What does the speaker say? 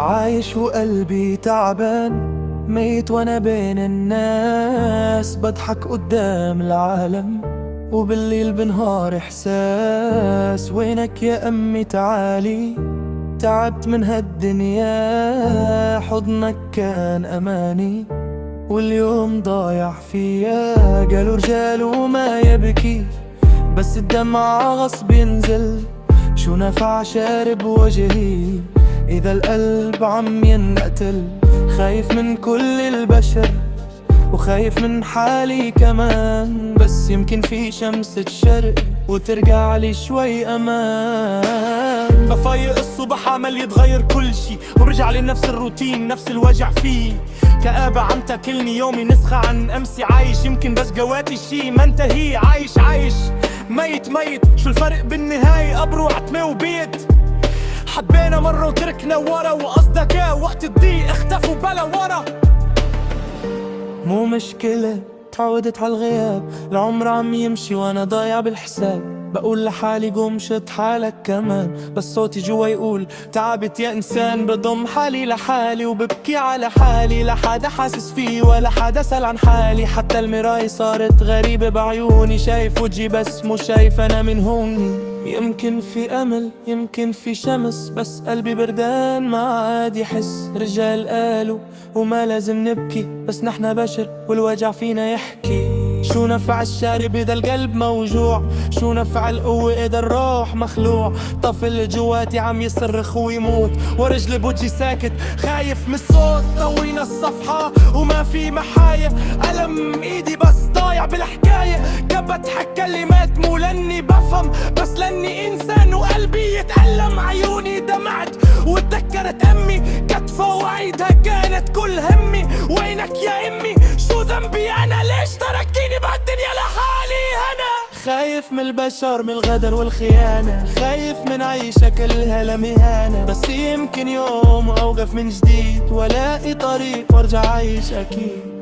عايش وقلبي تعبان، ميت وانا بين الناس، بضحك قدام العالم وبالليل بنهار احساس. وينك يا امي تعالي، تعبت من هالدنيا، حضنك كان اماني واليوم ضايع فيا. قالوا رجال وما يبكي بس الدمعة غصب ينزل، شو نفع شارب وجهي إذا القلب عم ينقتل. خايف من كل البشر وخايف من حالي كمان، بس يمكن في شمسة شرق وترجع لي شوي أمان. بفايق الصبح عمل يتغير كل شي وبرجع لنفس الروتين، نفس الوجع فيه. كآبة عم تاكلني يومي، نسخة عن أمسي عايش، يمكن بس جواتي شي ما انتهي. عايش ميت شو الفرق بالنهاية؟ قبر وعتمة وبيت. حبينا مرة وتركنا ورا، وأصدقاء وقت الضيق اختفوا بلا ورا. مو مشكلة تعودت عالغياب، العمر عم يمشي وانا ضايع بالحساب. بقول لحالي قوم شد حالك كمان، بس صوتي جوا يقول تعبت يا انسان. بضم حالي لحالي وببكي على حالي، لا حدا حاسس فيه ولا حدا سأل عن حالي. حتى المراية صارت غريبة بعيوني، شايف وجهي بس مو شايف انا من هوني. يمكن في امل يمكن في شمس، بس قلبي بردان ما عاد يحس. رجال قالوا وما لازم نبكي، بس نحنا بشر والوجع فينا يحكي. شو نفع الشارب اذا القلب موجوع؟ شو نفع القوة اذا الروح مخلوع؟ طفل جواتي عم يصرخ ويموت ورجل بوجهي ساكت خايف من الصوت. طوينا الصفحة وما في محايا، ألم ايدي بس ضايع بالحكاية. بضحك كلمات مو لاني بفهم، بس لاني انسان وقلبي يتألم. عيوني دمعت وتذكرت امي، كتفة وعيدها كانت كل همي. وينك يا امي شو ذنبي انا؟ ليش تركتيني بهالدنيا لحالي انا؟ خايف من البشر من الغدر والخيانة، خايف من عيشة كلها لمهانة. بس يمكن يوم اوقف من جديد والاقي طريق وارجع عايش اكيد.